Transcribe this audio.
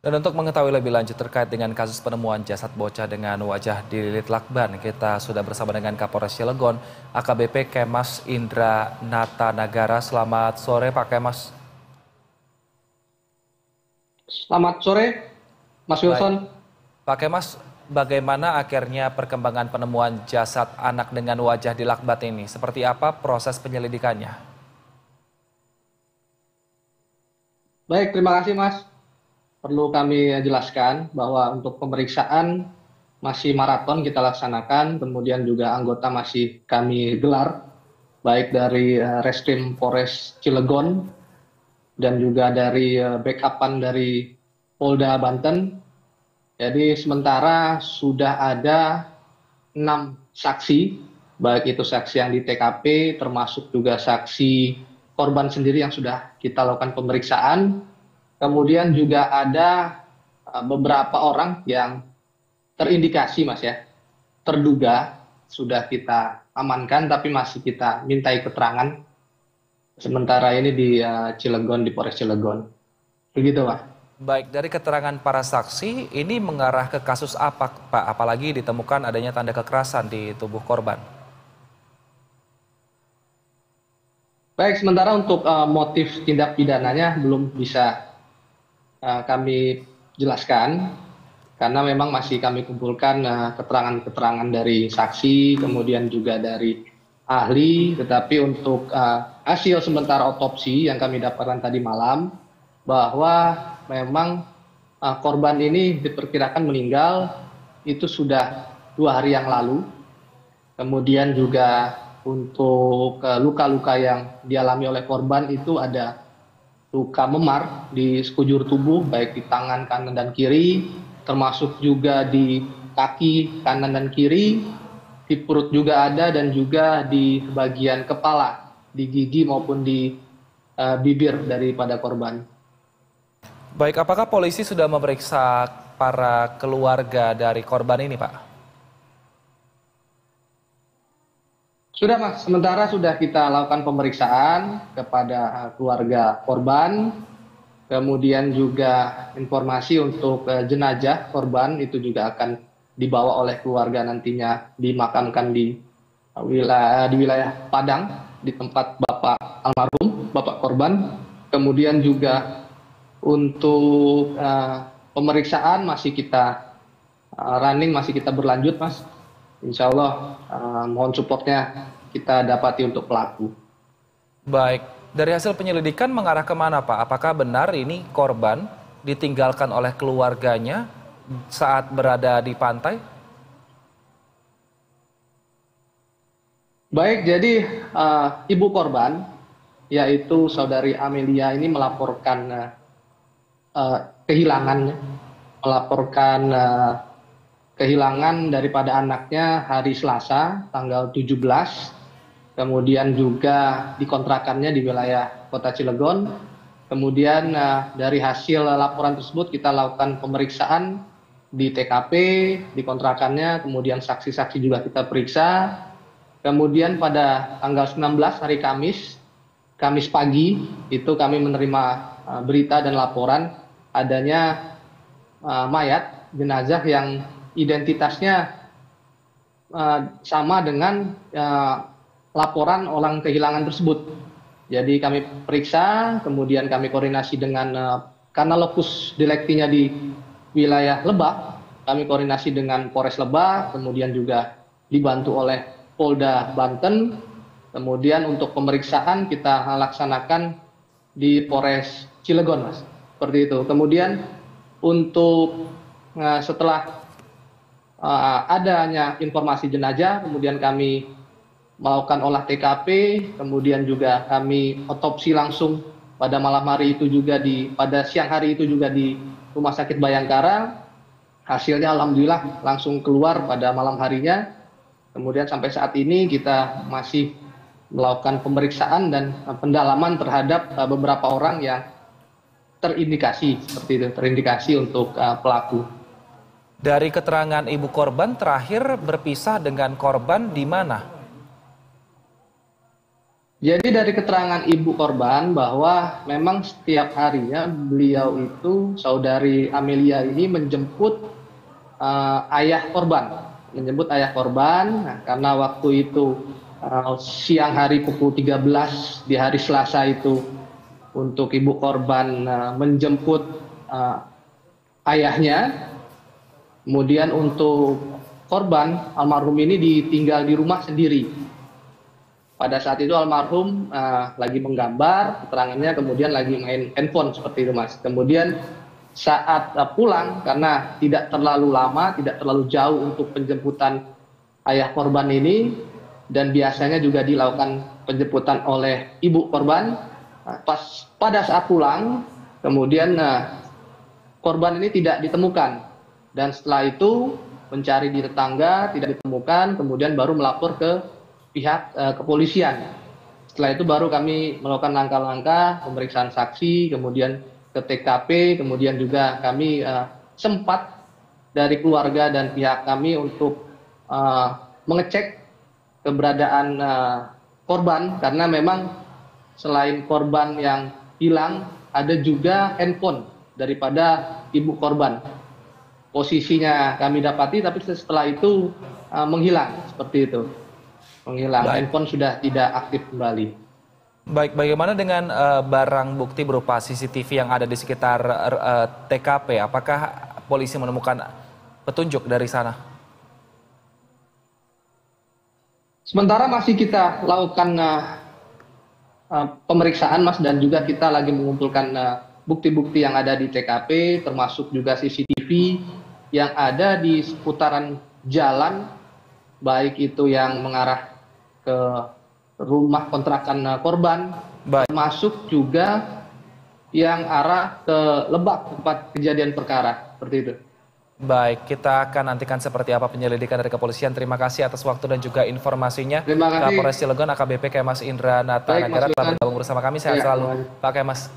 Dan untuk mengetahui lebih lanjut terkait dengan kasus penemuan jasad bocah dengan wajah dililit lakban, kita sudah bersama dengan Kapolres Cilegon, AKBP Kemas Indra Natanagara. Selamat sore Pak Kemas. Selamat sore, Mas Baik, Wilson. Pak Kemas, bagaimana akhirnya perkembangan penemuan jasad anak dengan wajah di lakbat ini? Seperti apa proses penyelidikannya? Baik, terima kasih Mas. Perlu kami jelaskan bahwa untuk pemeriksaan masih maraton kita laksanakan, kemudian juga anggota masih kami gelar, baik dari Reskrim Polres Cilegon dan juga dari backupan dari Polda Banten. Jadi sementara sudah ada 6 saksi, baik itu saksi yang di TKP, termasuk juga saksi korban sendiri yang sudah kita lakukan pemeriksaan. Kemudian juga ada beberapa orang yang terindikasi, Mas ya, terduga sudah kita amankan, tapi masih kita mintai keterangan. Sementara ini di Cilegon, di Polres Cilegon. Begitu, Pak. Baik, dari keterangan para saksi, ini mengarah ke kasus apa Pak? Apalagi ditemukan adanya tanda kekerasan di tubuh korban. Baik, sementara untuk motif tindak pidananya belum bisa kami jelaskan, karena memang masih kami kumpulkan keterangan-keterangan dari saksi, kemudian juga dari ahli, tetapi untuk hasil sementara otopsi yang kami dapatkan tadi malam, bahwa memang korban ini diperkirakan meninggal itu sudah 2 hari yang lalu. Kemudian juga untuk luka-luka yang dialami oleh korban itu ada luka memar di sekujur tubuh, baik di tangan kanan dan kiri, termasuk juga di kaki kanan dan kiri, di perut juga ada, dan juga di bagian kepala, di gigi maupun di bibir daripada korban. Baik, apakah polisi sudah memeriksa para keluarga dari korban ini Pak? Sudah Mas, sementara sudah kita lakukan pemeriksaan kepada keluarga korban, kemudian juga informasi untuk jenazah korban itu juga akan dibawa oleh keluarga nantinya dimakamkan di wilayah Padang, di tempat Bapak almarhum, Bapak korban. Kemudian juga untuk pemeriksaan masih kita running, masih kita berlanjut Mas. Insya Allah mohon supportnya kita dapati untuk pelaku. Baik, dari hasil penyelidikan mengarah kemana Pak? Apakah benar ini korban ditinggalkan oleh keluarganya saat berada di pantai? Baik, jadi ibu korban, yaitu saudari Amelia ini melaporkan kehilangan, melaporkan kehilangan daripada anaknya hari Selasa tanggal 17, kemudian juga dikontrakannya di wilayah Kota Cilegon. Kemudian dari hasil laporan tersebut kita lakukan pemeriksaan di TKP, di kontrakannya, kemudian saksi-saksi juga kita periksa. Kemudian pada tanggal 19 hari Kamis pagi, itu kami menerima berita dan laporan adanya mayat jenazah yang identitasnya sama dengan laporan orang kehilangan tersebut. Jadi kami periksa, kemudian kami koordinasi dengan karena lokus deliktinya di wilayah Lebak, kami koordinasi dengan Polres Lebak, kemudian juga dibantu oleh Polda Banten. Kemudian untuk pemeriksaan kita laksanakan di Polres Cilegon, Mas. Seperti itu. Kemudian untuk setelah adanya informasi jenazah, kemudian kami melakukan olah TKP, kemudian juga kami otopsi langsung pada malam hari itu juga pada siang hari itu juga di Rumah Sakit Bayangkara. Hasilnya alhamdulillah langsung keluar pada malam harinya. Kemudian sampai saat ini kita masih melakukan pemeriksaan dan pendalaman terhadap beberapa orang yang terindikasi seperti itu, terindikasi untuk pelaku. Dari keterangan ibu korban terakhir berpisah dengan korban di mana? Jadi dari keterangan ibu korban bahwa memang setiap harinya beliau itu, saudari Amelia ini menjemput ayah korban, Nah, karena waktu itu siang hari pukul 13 di hari Selasa itu untuk ibu korban menjemput ayahnya. Kemudian untuk korban almarhum ini ditinggal di rumah sendiri. Pada saat itu almarhum lagi menggambar, keterangannya kemudian lagi main handphone seperti itu, Mas. Kemudian saat pulang, karena tidak terlalu lama, tidak terlalu jauh untuk penjemputan ayah korban ini, dan biasanya juga dilakukan penjemputan oleh ibu korban. Pada saat pulang, kemudian korban ini tidak ditemukan. Dan setelah itu mencari di tetangga, tidak ditemukan, kemudian baru melapor ke pihak kepolisian. Setelah itu baru kami melakukan langkah-langkah pemeriksaan saksi, kemudian ke TKP, kemudian juga kami sempat dari keluarga dan pihak kami untuk mengecek keberadaan korban, karena memang selain korban yang hilang, ada juga handphone daripada ibu korban. Posisinya kami dapati, tapi setelah itu menghilang, seperti itu. Menghilang, handphone sudah tidak aktif kembali. Baik, bagaimana dengan barang bukti berupa CCTV yang ada di sekitar TKP? Apakah polisi menemukan petunjuk dari sana? Sementara masih kita lakukan pemeriksaan, Mas, dan juga kita lagi mengumpulkan bukti-bukti yang ada di TKP, termasuk juga CCTV yang ada di seputaran jalan, baik itu yang mengarah ke rumah kontrakan korban, termasuk juga yang arah ke Lebak, tempat kejadian perkara, seperti itu. Baik, kita akan nantikan seperti apa penyelidikan dari kepolisian. Terima kasih atas waktu dan juga informasinya. Terima kasih. Kapolres Cilegon AKBP Kemas Indra Nata Nagara telah bergabung bersama kami. Sehat selalu, Pak Kemas.